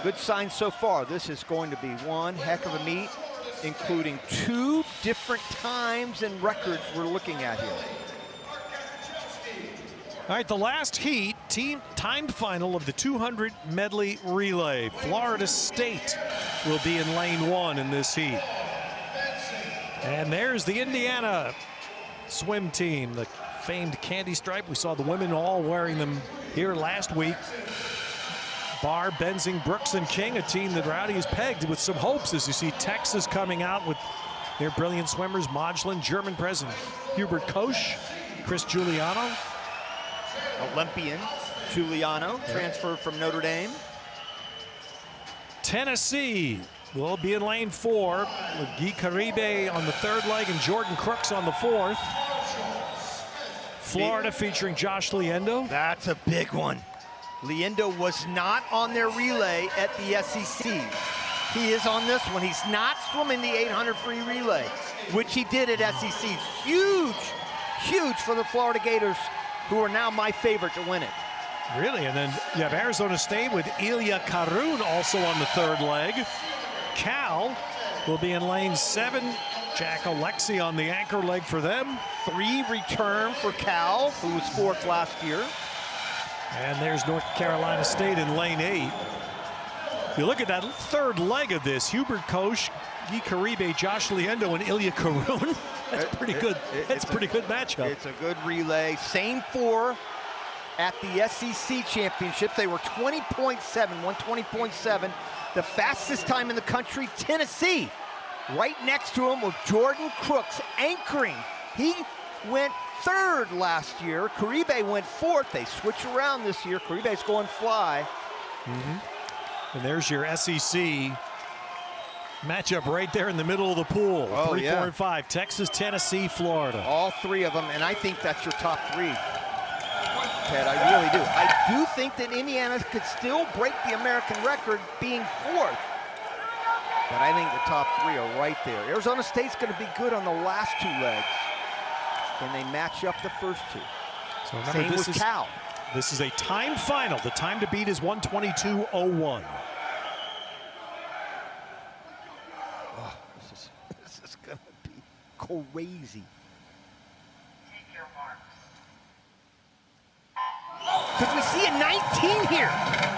Good signs so far. This is going to be one heck of a meet, including 2 different times and records we're looking at here. All right, the last heat, team timed final of the 200 medley relay. Florida State will be in lane 1 in this heat. And there's the Indiana swim team, the famed candy stripe. We saw the women all wearing them here last week. Barr, Benzing, Brooks, and King, a team that Rowdy has pegged with some hopes as you see Texas coming out with their brilliant swimmers, Modglin, German president Hubert Koch, Chris Giuliano. Olympian Giuliano, transferred from Notre Dame. Tennessee will be in lane 4 with Guy Caribe on the 3rd leg and Jordan Crooks on the 4th. Florida featuring Josh Liendo. That's a big one. Liendo was not on their relay at the SEC. He is on this one. He's not swimming the 800 free relay, which he did at SEC. Huge, huge for the Florida Gators, who are now my favorite to win it. Really, and then you have Arizona State with Ilya Karun also on the 3rd leg. Cal will be in lane 7. Jack Alexi on the anchor leg for them. 3 return for Cal, who was 4th last year. And there's North Carolina State in lane 8. You look at that 3rd leg of this, Hubert Koch, Guy Caribe, Josh Liendo, and Ilya Karun. That's pretty good. That's a pretty good matchup. It's a good relay. Same 4 at the SEC championship. They were 20.7, won 20.7. The fastest time in the country, Tennessee. Right next to him was Jordan Crooks anchoring. He went 3rd last year. Caribe went 4th. They switch around this year. Caribe's going fly. And there's your SEC matchup right there in the middle of the pool. 3, 4, and 5. Texas, Tennessee, Florida. All 3 of them, and I think that's your top 3. Ted, I really do. I do think that Indiana could still break the American record being 4th. But I think the top 3 are right there. Arizona State's going to be good on the last 2 legs. Can they match up the first 2? So remember, Same with Cal. This is a timed final. The time to beat is 1:22.01. Oh, this is going to be crazy. Could we see a 19 here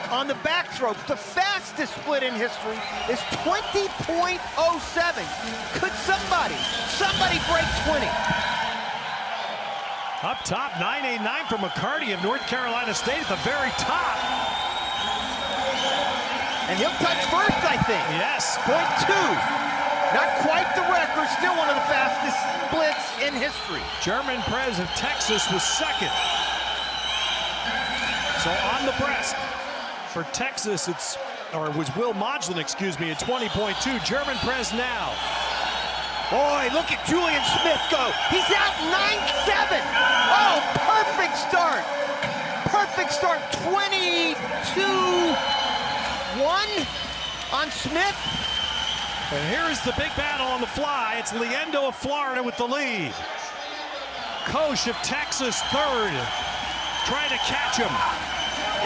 on the backstroke? The fastest split in history is 20.07. Could somebody break 20? Up top, 989 from McCarty of North Carolina State at the very top. And he'll touch first, I think. Yes. .2. Not quite the record, still one of the fastest splits in history. German Prez of Texas was 2nd. So on the breast for Texas, was Will Modglin, excuse me, at 20.2. German Prez now. Boy, look at Julian Smith go. He's out 9-7. Oh, perfect start. Perfect start. 22-1 on Smith. And here is the big battle on the fly. It's Liendo of Florida with the lead. Koch of Texas 3rd. Trying to catch him.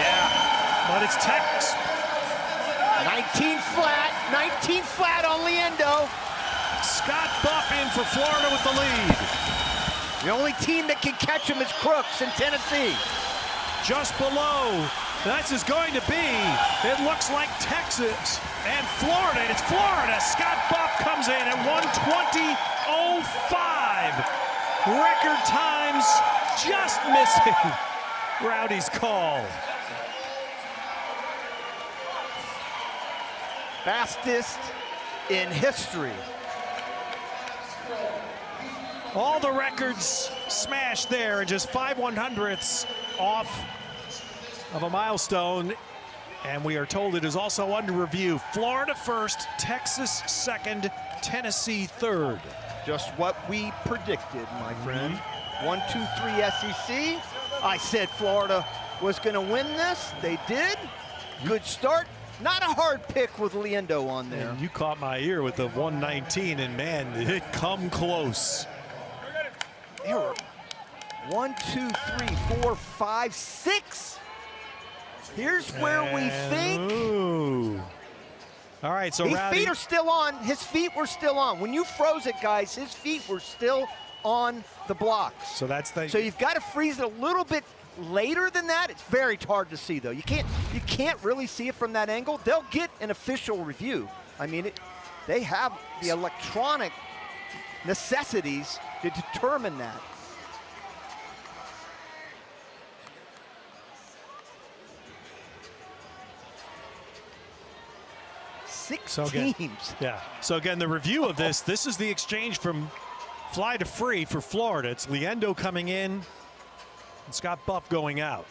Yeah. But it's Texas. 19 flat on Liendo. Scott Buff in for Florida with the lead. The only team that can catch him is Crooks in Tennessee. Just below, that's is going to be, it looks like Texas and Florida. It's Florida. Scott Buff comes in at 1:20.05. Record times just missing Rowdy's call. Fastest in history. All the records smashed there, and just 5/100ths off of a milestone. And we are told it is also under review. Florida 1st, Texas 2nd, Tennessee 3rd. Just what we predicted, my friend. 1, 2, 3 SEC. I said Florida was going to win this. They did. Good start. Not a hard pick with Liendo on there. And you caught my ear with the 119, and man, did it come close. There were 1, 2, 3, 4, 5, 6. Here's where we think All right, so His Rowdy. feet are still on. His feet were still on. When you froze it, guys, his feet were still on the blocks. So that's the. So you've got to freeze it a little bit later than that. It's very hard to see, though. You can't really see it from that angle. They'll get an official review. I mean, they have the electronic necessities to determine that. Six teams. Yeah. So again, the review of this is the exchange from fly to free for Florida. It's Liendo coming in and Scott Buff going out.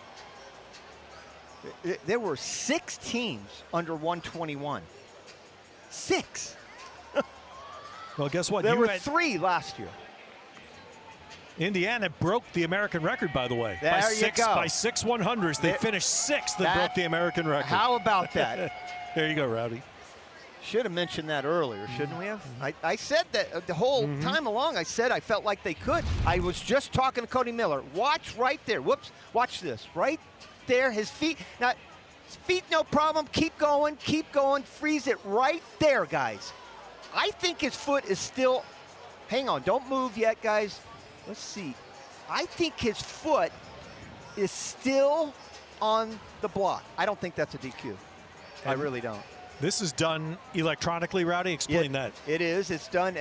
There were 6 teams under 121. 6. Well, guess what? There were 3 last year. Indiana broke the American record, by the way. There you go. By 6 100s. They finished 6th and broke the American record. How about that? There you go, Rowdy. Should have mentioned that earlier, shouldn't we have? I said that the whole time along. I said I felt like they could. I was just talking to Cody Miller. Watch right there. Whoops. Watch this. Right there. His feet. Now, his feet, no problem. Keep going. Keep going. Freeze it right there, guys. I think his foot is still. Hang on. Don't move yet, guys. Let's see. I think his foot is still on the block. I don't think that's a DQ. I really don't. This is done electronically, Rowdy. Explain that. It is. It's done.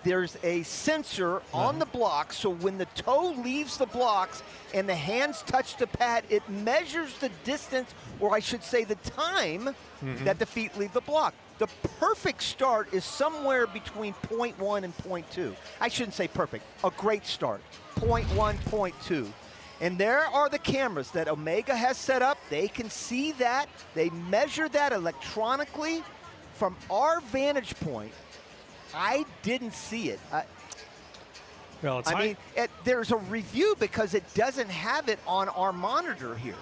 There's a sensor on the block, so when the toe leaves the blocks and the hands touch the pad, it measures the distance, or I should say the time that the feet leave the block. The perfect start is somewhere between 0.1 and 0.2. I shouldn't say perfect. A great start. 0.1, 0.2. And there are the cameras that Omega has set up. They can see that. They measure that electronically. From our vantage point, I didn't see it. I mean, there's a review because it doesn't have it on our monitor here.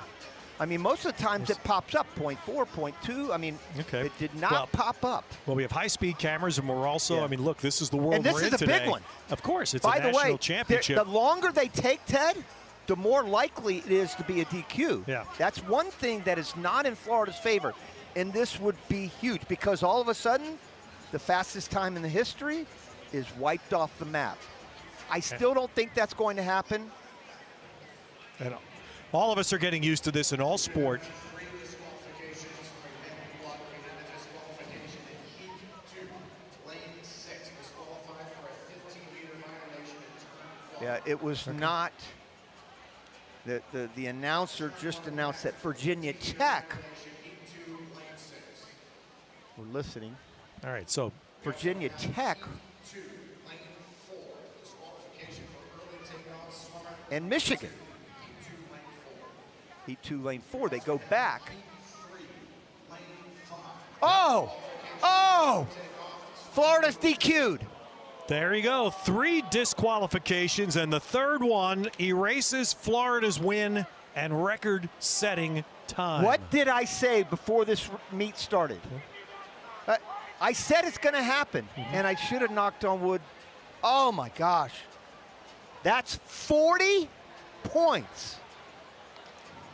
I mean, most of the times it pops up 0.4, 0.2. I mean, it did not pop up. Well, we have high-speed cameras, and we're also, I mean, look, this is the world we're in today. And this is a big one. Of course, it's By a the national way, championship. The longer they take, Ted, the more likely it is to be a DQ. Yeah. That's one thing that is not in Florida's favor. And this would be huge because all of a sudden, the fastest time in the history is wiped off the map. I still don't think that's going to happen. And all of us are getting used to this in all sport. Yeah, it was not. The announcer just announced that Virginia Tech. We're listening. All right, so Virginia Tech and Michigan. Heat 2, lane 4. They go back. Oh! Florida's DQ'd. there you go. 3 disqualifications, and the third one erases Florida's win and record-setting time. What did I say before this meet started? I said it's going to happen, and I should have knocked on wood. Oh, my gosh. That's 40 points.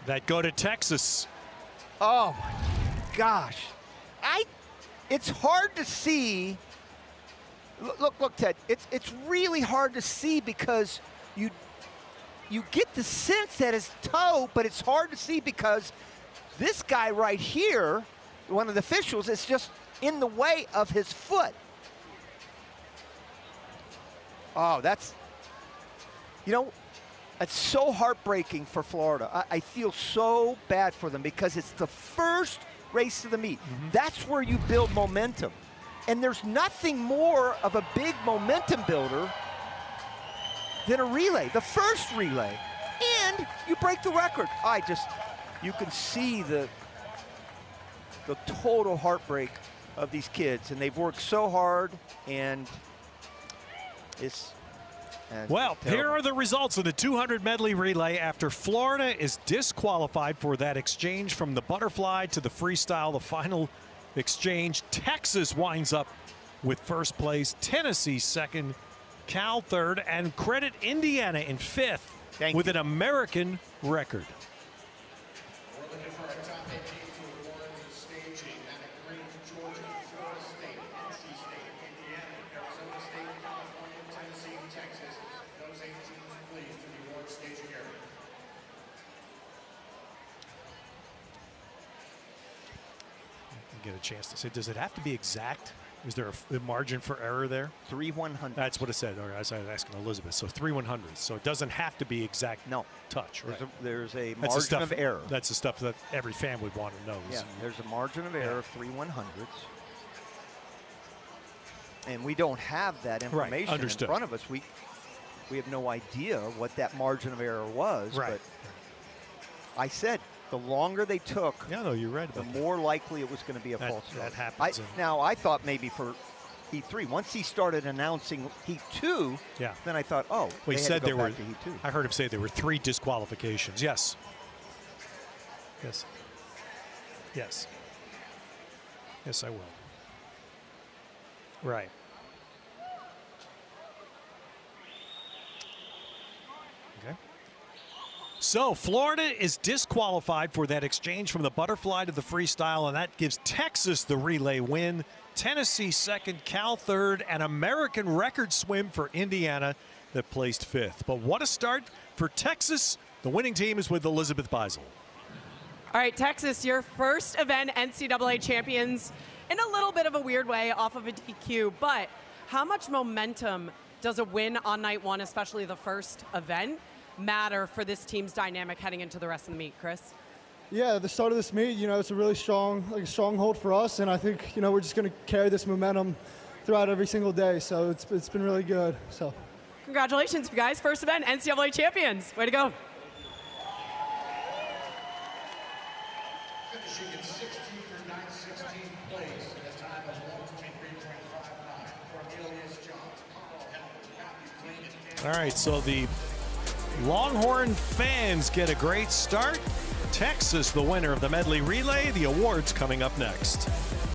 That go to Texas. Oh, my gosh. It's hard to see. Look, Ted. It's really hard to see because you get the sense that it's toe, but it's hard to see because this guy right here, one of the officials, is just in the way of his foot. Oh, that's, it's so heartbreaking for Florida. I feel so bad for them because it's the first race of the meet. That's where you build momentum. And there's nothing more of a big momentum builder than a relay, the first relay. And you break the record. You can see the total heartbreak of these kids. And they've worked so hard, and it's well, terrible. Here are the results of the 200 medley relay after Florida is disqualified for that exchange from the butterfly to the freestyle, the final exchange. Texas winds up with first place, Tennessee second, Cal third, and credit Indiana in fifth with an American record. get a chance to say, does it have to be exact? Is there a margin for error there? 3/100. That's what it said. Or as I was asking Elizabeth. So 3/100. So it doesn't have to be exact. No. Touch. Right. There's a That's margin of error. That's the stuff that every fan would want to know. Yeah, there's a margin of error of 3/100. And we don't have that information in front of us. We have no idea what that margin of error was. Right. But I said the longer they took, yeah, no, you're right the about that. more likely it was going to be a false start. That happens. Now, I thought maybe for Heat 3, once he started announcing Heat 2, then I thought, oh, well, he said there were, to Heat 2. I heard him say there were 3 disqualifications. Yes. Yes. Yes. Yes, I will. Right. Okay. So Florida is disqualified for that exchange from the butterfly to the freestyle, and that gives Texas the relay win. Tennessee second, Cal third, and American record swim for Indiana that placed 5th. But what a start for Texas. The winning team is with Elizabeth Beisel. All right, Texas, your first event NCAA champions in a little bit of a weird way off of a DQ, but how much momentum does a win on night one, especially the first event, matter for this team's dynamic heading into the rest of the meet, Chris? Yeah, the start of this meet, it's a really stronghold for us, and I think, we're just going to carry this momentum throughout every single day, so it's been really good. So, congratulations, you guys. First event, NCAA champions. Way to go. Finishing in 16th or 9/16th place at a time of 1:23.59. Cornelius Jones, Carl Helmut, Matthew Clayton. All right, so the Longhorn fans get a great start. Texas, the winner of the medley relay. The awards coming up next.